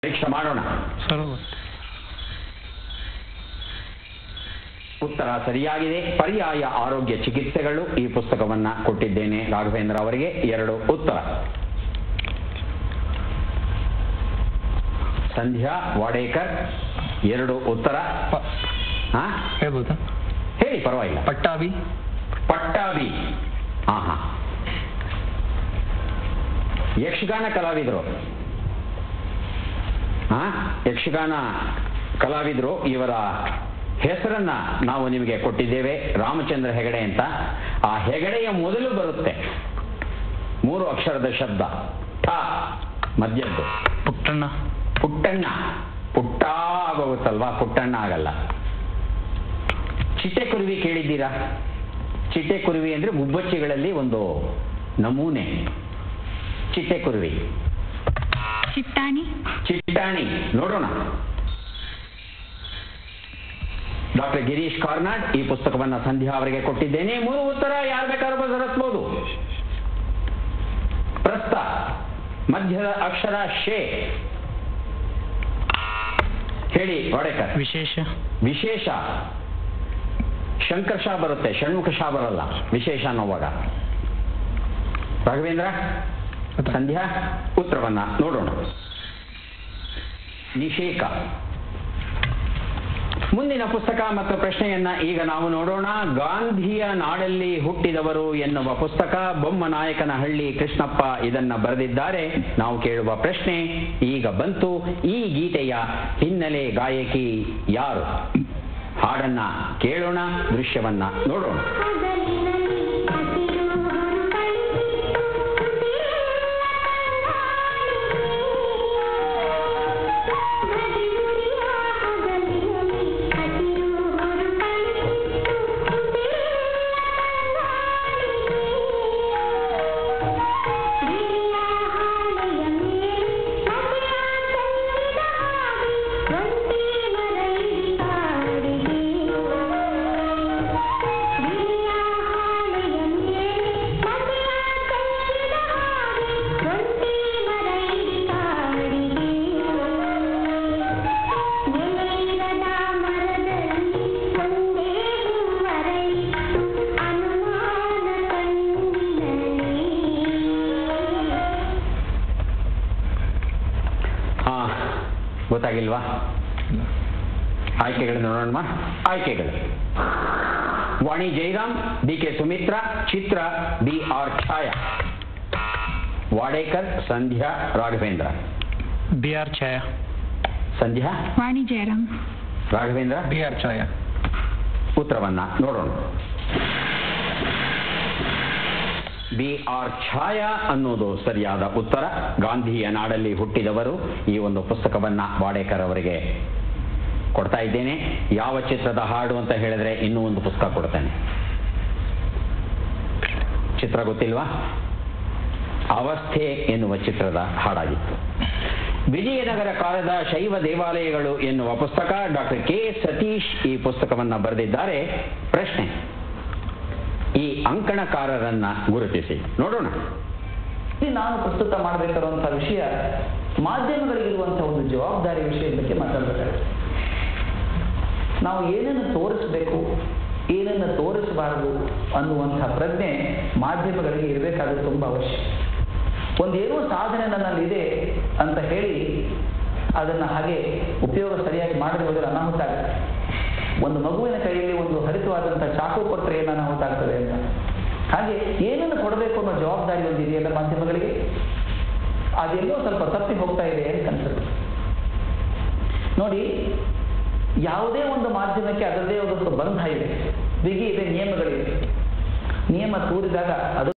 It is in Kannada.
ಪರೀಕ್ಷೆ ಮಾಡೋಣ. ಉತ್ತರ ಸರಿಯಾಗಿದೆ. ಪರ್ಯಾಯ ಆರೋಗ್ಯ ಚಿಕಿತ್ಸೆಗಳು ಈ ಪುಸ್ತಕವನ್ನ ಕೊಟ್ಟಿದ್ದೇನೆ ರಾಘವೇಂದ್ರ ಅವರಿಗೆ. 2 ಉತ್ತರ. ಸಂಧ್ಯಾ ವಾಡೇಕರ್ 2 ಉತ್ತರ. ಹೇಳ್ಬೋದಾ? ಹೇಳಿ, ಪರವಾಗಿಲ್ಲ. ಪಟ್ಟಾಭಿ. ಹಾ. ಯಕ್ಷಗಾನ ಕಲಾವಿದರು. ಯಕ್ಷಗಾನ ಕಲಾವಿದರು ಇವರ ಹೆಸರನ್ನ ನಾವು ನಿಮಗೆ ಕೊಟ್ಟಿದ್ದೇವೆ, ರಾಮಚಂದ್ರ ಹೆಗಡೆ ಅಂತ. ಆ ಹೆಗಡೆಯ ಮೊದಲು ಬರುತ್ತೆ 3 ಅಕ್ಷರದ ಶಬ್ದ ಠ, ಮಧ್ಯದ್ದು ಪುಟ್ಟಣ್ಣ. ಪುಟ್ಟ ಆಗೋಗುತ್ತಲ್ವಾ, ಪುಟ್ಟಣ್ಣ ಆಗಲ್ಲ. ಚಿಟ್ಟೆಕುರುವಿ ಕೇಳಿದ್ದೀರಾ? ಚಿಟ್ಟೆಕುರುವಿ ಅಂದ್ರೆ ಗುಬ್ಬಚ್ಚಿಗಳಲ್ಲಿ ಒಂದು ನಮೂನೆ. ಚಿಟ್ಟೆಕುರುವಿ. ಚಿಟ್ಟಾಣಿ ನೋಡೋಣ. ಡಾಕ್ಟರ್ ಗಿರೀಶ್ ಕಾರ್ನಾಡ್ ಈ ಪುಸ್ತಕವನ್ನ ಸಂಧ್ಯಾ ಅವರಿಗೆ ಕೊಟ್ಟಿದ್ದೇನೆ. 3 ಉತ್ತರ. ಯಾರು ಬೇಕಾದ್ರೂ ಬದಲಿಸಬಹುದು. ಪ್ರಸ್ತ, ಮಧ್ಯದ ಅಕ್ಷರ ಶೇ. ಹೇಳಿ ವಾಡೇಕರ್. ವಿಶೇಷ. ಶಂಕರ್ಷ ಬರುತ್ತೆ, ಷಣ್ಮುಖ ಬರಲ್ಲ. ವಿಶೇಷ ಅನ್ನೋವಾಗ. ರಾಘವೇಂದ್ರ, ಸಂಧ್ಯಾ ಉತ್ತರವನ್ನ ನೋಡೋಣ. ನಿಷೇಕ. ಮುಂದಿನ ಪುಸ್ತಕ ಮತ್ತು ಪ್ರಶ್ನೆಯನ್ನ ಈಗ ನಾವು ನೋಡೋಣ. ಗಾಂಧಿಯ ನಾಡಲ್ಲಿ ಹುಟ್ಟಿದವರು ಎನ್ನುವ ಪುಸ್ತಕ. ಬೊಮ್ಮನಾಯಕನಹಳ್ಳಿ ಕೃಷ್ಣಪ್ಪ ಇದನ್ನ ಬರೆದಿದ್ದಾರೆ. ನಾವು ಕೇಳುವ ಪ್ರಶ್ನೆ ಈಗ ಬಂತು. ಈ ಗೀತೆಯ ಹಿನ್ನೆಲೆ ಗಾಯಕಿ ಯಾರು? ಹಾಡನ್ನ ಕೇಳೋಣ, ದೃಶ್ಯವನ್ನ ನೋಡೋಣ. ಗೊತ್ತಾಗಿಲ್ವಾ? ಆಯ್ಕೆಗಳು ನೋಡೋಣ. ಆಯ್ಕೆಗಳು: ವಾಣಿ ಜೈರಾಮ್, ಡಿ.ಕೆ. ಸುಮಿತ್ರಾ, ಚಿತ್ರ, ಬಿ.ಆರ್. ಛಾಯಾ. ವಾಡೇಕರ್, ಸಂಧ್ಯಾ, ರಾಘವೇಂದ್ರ. ಬಿ.ಆರ್. ಛಾಯಾ. ಸಂಧ್ಯಾ. ವಾಣಿ ಜೈರಾಮ್. ರಾಘವೇಂದ್ರ. ಬಿ.ಆರ್. ಛಾಯಾ. ಉತ್ತರವನ್ನ ನೋಡೋಣ. ಬಿ.ಆರ್. ಛಾಯಾ ಅನ್ನೋದು ಸರಿಯಾದ ಉತ್ತರ. ಗಾಂಧಿಯ ನಾಡಲ್ಲಿ ಹುಟ್ಟಿದವರು ಈ ಒಂದು ಪುಸ್ತಕವನ್ನ ವಾಡೇಕರ್ ಅವರಿಗೆ ಕೊಡ್ತಾ ಇದ್ದೇನೆ. ಯಾವ ಚಿತ್ರದ ಹಾಡು ಅಂತ ಹೇಳಿದ್ರೆ ಇನ್ನೂ ಒಂದು ಪುಸ್ತಕ ಕೊಡ್ತೇನೆ. ಚಿತ್ರ ಗೊತ್ತಿಲ್ವಾ? ಅವಸ್ಥೆ ಎನ್ನುವ ಚಿತ್ರದ ಹಾಡಾಗಿತ್ತು. ವಿಜಯನಗರ ಕಾಲದ ಶೈವ ದೇವಾಲಯಗಳು ಎನ್ನುವ ಪುಸ್ತಕ. Doctor K. ಸತೀಶ್ ಈ ಪುಸ್ತಕವನ್ನ ಬರೆದಿದ್ದಾರೆ. ಪ್ರಶ್ನೆ: ಈ ಅಂಕಣಕಾರರನ್ನ ಗುರುತಿಸಿ. ನೋಡೋಣ. ನಾನು ಪ್ರಸ್ತುತ ಮಾಡಬೇಕಾದಂತಹ ವಿಷಯ ಮಾಧ್ಯಮಗಳಿಗಿರುವಂತಹ ಒಂದು ಜವಾಬ್ದಾರಿ ವಿಷಯದ ಬಗ್ಗೆ ಮಾತಾಡಬೇಕಾಗುತ್ತೆ. ನಾವು ಏನನ್ನು ತೋರಿಸಬೇಕು, ಏನನ್ನು ತೋರಿಸಬಾರದು ಅನ್ನುವಂತಹ ಪ್ರಜ್ಞೆ ಮಾಧ್ಯಮಗಳಿಗೆ ಇರಬೇಕಾದ್ರೆ ತುಂಬಾ ಅವಶ್ಯ. ಒಂದೇನೋ ಸಾಧನೆ ನನ್ನಲ್ಲಿದೆ ಅಂತ ಹೇಳಿ ಅದನ್ನ ಹಾಗೆ ಉಪಯೋಗ ಸರಿಯಾಗಿ ಮಾಡದೆ ಹೋದರೆ ಅನಾಹುತ ಆಗುತ್ತೆ. ಒಂದು ಮಗುವಿನ ಕೈಯಲ್ಲಿ ಒಂದು ಹರಿತವಾದಂತಹ ಚಾಕು ಕೊಟ್ಟರೆ ಏನು ಅನಾಹುತ ಆಗ್ತದೆ ಅಂತ. ಹಾಗೆ ಏನನ್ನು ಕೊಡಬೇಕು ಅನ್ನೋ ಜವಾಬ್ದಾರಿ ಒಂದು ಇದೆಯಲ್ಲ ಮಾಧ್ಯಮಗಳಿಗೆ, ಅದೆಲ್ಲೋ ಸ್ವಲ್ಪ ತಪ್ಪಿ ಹೋಗ್ತಾ ಇದೆ ಅಂತ ಅನ್ಸುತ್ತೆ. ನೋಡಿ, ಯಾವುದೇ ಒಂದು ಮಾಧ್ಯಮಕ್ಕೆ ಅದರದೇ ಒಂದು ಬಂಧ ಇದೆ, ಬಿಗಿ ಇದೆ, ನಿಯಮಗಳಿವೆ. ನಿಯಮ ತೂರಿದಾಗ ಅದು